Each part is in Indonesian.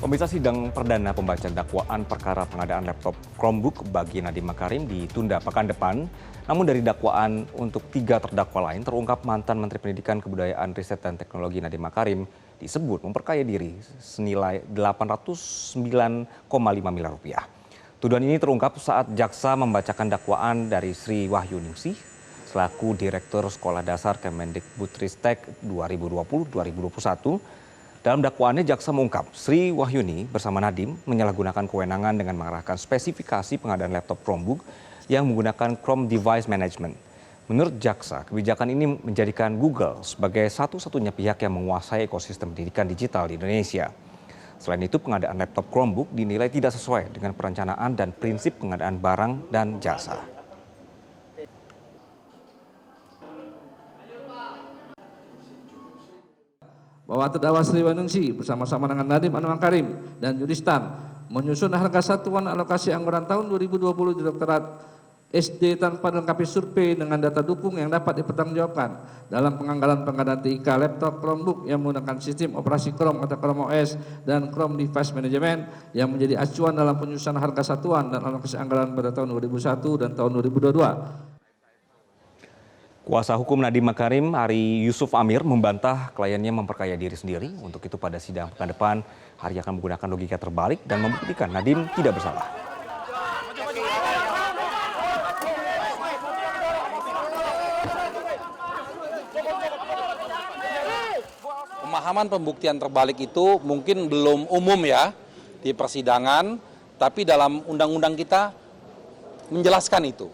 Pemirsa, sidang perdana pembacaan dakwaan perkara pengadaan laptop Chromebook bagi Nadiem Makarim ditunda pekan depan. Namun dari dakwaan untuk 3 terdakwa lain terungkap mantan Menteri Pendidikan Kebudayaan Riset dan Teknologi Nadiem Makarim disebut memperkaya diri senilai 809,5 miliar rupiah. Tuduhan ini terungkap saat jaksa membacakan dakwaan dari Sri Wahyuningsih selaku Direktur Sekolah Dasar Kemendikbudristek 2020-2021. Dalam dakwaannya, jaksa mengungkap Sri Wahyuni bersama Nadiem menyalahgunakan kewenangan dengan mengarahkan spesifikasi pengadaan laptop Chromebook yang menggunakan Chrome Device Management. Menurut jaksa, kebijakan ini menjadikan Google sebagai satu-satunya pihak yang menguasai ekosistem pendidikan digital di Indonesia. Selain itu, pengadaan laptop Chromebook dinilai tidak sesuai dengan perencanaan dan prinsip pengadaan barang dan jasa. Bahwa terdakwa Sri Wahyuningsih bersama-sama dengan Nadiem Makarim dan Juristan menyusun harga satuan alokasi anggaran tahun 2020 Direktorat SD tanpa dilengkapi survei dengan data dukung yang dapat dipertanggungjawabkan dalam penganggaran pengadaan TIK laptop Chromebook yang menggunakan sistem operasi Chrome atau Chrome OS dan Chrome Device Management yang menjadi acuan dalam penyusunan harga satuan dan alokasi anggaran pada tahun 2001 dan tahun 2022. Kuasa hukum Nadiem Makarim, Ari Yusuf Amir, membantah kliennya memperkaya diri sendiri. Untuk itu pada sidang pekan depan, Ari akan menggunakan logika terbalik dan membuktikan Nadiem tidak bersalah. Pemahaman pembuktian terbalik itu mungkin belum umum ya di persidangan, tapi dalam undang-undang kita menjelaskan itu.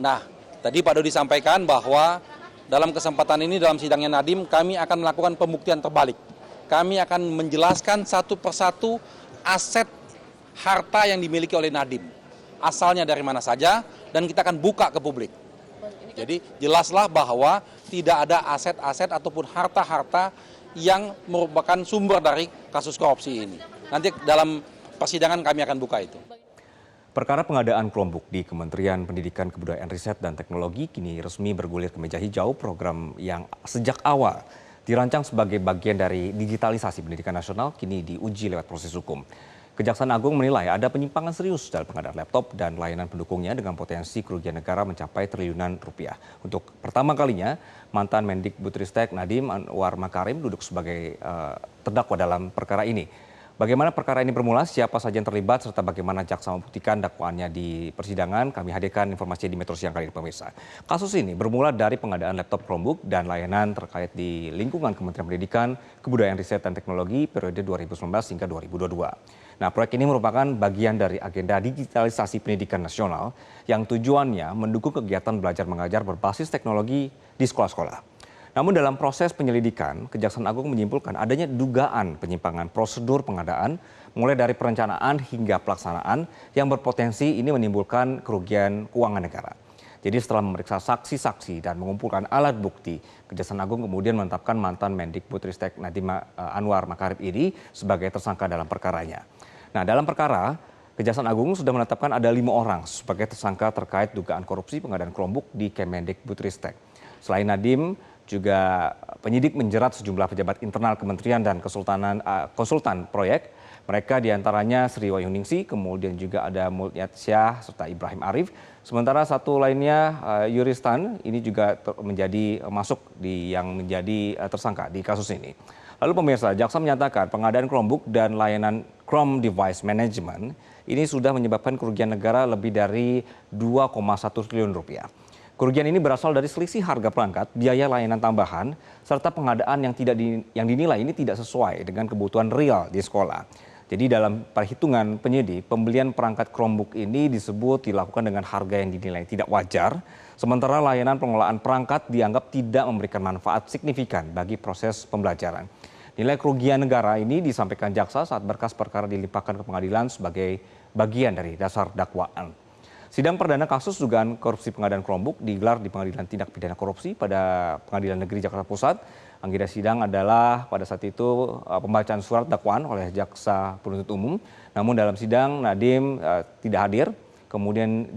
Nah, tadi Pak Dodi sampaikan bahwa dalam kesempatan ini dalam sidangnya Nadiem kami akan melakukan pembuktian terbalik. Kami akan menjelaskan satu persatu aset harta yang dimiliki oleh Nadiem. Asalnya dari mana saja dan kita akan buka ke publik. Jadi jelaslah bahwa tidak ada aset-aset ataupun harta-harta yang merupakan sumber dari kasus korupsi ini. Nanti dalam persidangan kami akan buka itu. Perkara pengadaan Chromebook di Kementerian Pendidikan Kebudayaan Riset dan Teknologi kini resmi bergulir ke meja hijau. Program yang sejak awal dirancang sebagai bagian dari digitalisasi pendidikan nasional kini diuji lewat proses hukum. Kejaksaan Agung menilai ada penyimpangan serius dalam pengadaan laptop dan layanan pendukungnya dengan potensi kerugian negara mencapai triliunan rupiah. Untuk pertama kalinya, mantan Mendikbudristek Nadiem Anwar Makarim duduk sebagai terdakwa dalam perkara ini. Bagaimana perkara ini bermula, siapa saja yang terlibat, serta bagaimana jaksa membuktikan dakwaannya di persidangan, kami hadirkan informasi di Metro Siang kali ini, pemirsa. Kasus ini bermula dari pengadaan laptop Chromebook dan layanan terkait di lingkungan Kementerian Pendidikan, Kebudayaan Riset dan Teknologi periode 2019 hingga 2022. Nah, proyek ini merupakan bagian dari agenda digitalisasi pendidikan nasional yang tujuannya mendukung kegiatan belajar mengajar berbasis teknologi di sekolah-sekolah. Namun dalam proses penyelidikan, Kejaksaan Agung menyimpulkan adanya dugaan penyimpangan prosedur pengadaan mulai dari perencanaan hingga pelaksanaan yang berpotensi ini menimbulkan kerugian keuangan negara. Jadi setelah memeriksa saksi-saksi dan mengumpulkan alat bukti, Kejaksaan Agung kemudian menetapkan mantan Mendikbudristek Nadiem Anwar Makarim ini sebagai tersangka dalam perkaranya. Nah, dalam perkara, Kejaksaan Agung sudah menetapkan ada 5 orang sebagai tersangka terkait dugaan korupsi pengadaan Chromebook di Kemendikbudristek. Selain Nadiem, juga penyidik menjerat sejumlah pejabat internal kementerian dan konsultan proyek. Mereka diantaranya Sri Wahyuningsih, kemudian juga ada Mulyaat Syah serta Ibrahim Arif. Sementara satu lainnya Juristan ini juga masuk yang menjadi tersangka di kasus ini. Lalu pemirsa, jaksa menyatakan pengadaan Chromebook dan layanan Chrome Device Management ini sudah menyebabkan kerugian negara lebih dari 2,1 triliun rupiah. Kerugian ini berasal dari selisih harga perangkat, biaya layanan tambahan, serta pengadaan yang dinilai ini tidak sesuai dengan kebutuhan real di sekolah. Jadi dalam perhitungan penyidik, pembelian perangkat Chromebook ini disebut dilakukan dengan harga yang dinilai tidak wajar, sementara layanan pengelolaan perangkat dianggap tidak memberikan manfaat signifikan bagi proses pembelajaran. Nilai kerugian negara ini disampaikan jaksa saat berkas perkara dilimpahkan ke pengadilan sebagai bagian dari dasar dakwaan. Sidang perdana kasus dugaan korupsi pengadaan Chromebook digelar di Pengadilan Tindak Pidana Korupsi pada Pengadilan Negeri Jakarta Pusat. Agenda sidang adalah pada saat itu pembacaan surat dakwaan oleh jaksa penuntut umum. Namun dalam sidang Nadiem tidak hadir. Kemudian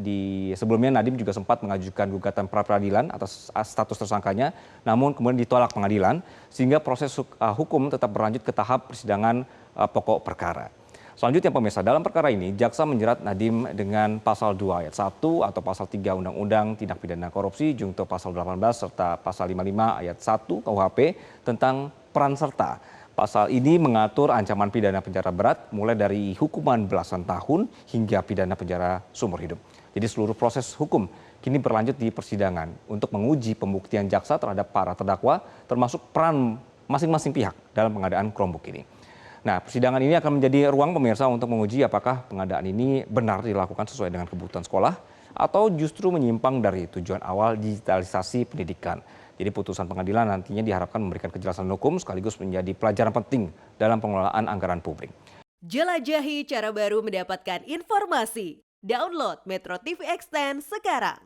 sebelumnya Nadiem juga sempat mengajukan gugatan pra-peradilan atas status tersangkanya, namun kemudian ditolak pengadilan sehingga proses hukum tetap berlanjut ke tahap persidangan pokok perkara. Selanjutnya pemirsa, dalam perkara ini jaksa menjerat Nadiem dengan pasal 2 ayat 1 atau pasal 3 Undang-Undang Tindak Pidana Korupsi junto pasal 18 serta pasal 55 ayat 1 KUHP tentang peran serta. Pasal ini mengatur ancaman pidana penjara berat mulai dari hukuman belasan tahun hingga pidana penjara seumur hidup. Jadi seluruh proses hukum kini berlanjut di persidangan untuk menguji pembuktian jaksa terhadap para terdakwa termasuk peran masing-masing pihak dalam pengadaan Chromebook ini. Nah, persidangan ini akan menjadi ruang pemirsa untuk menguji apakah pengadaan ini benar dilakukan sesuai dengan kebutuhan sekolah atau justru menyimpang dari tujuan awal digitalisasi pendidikan. Jadi putusan pengadilan nantinya diharapkan memberikan kejelasan hukum sekaligus menjadi pelajaran penting dalam pengelolaan anggaran publik. Jelajahi cara baru mendapatkan informasi. Download Metro TV Extend sekarang.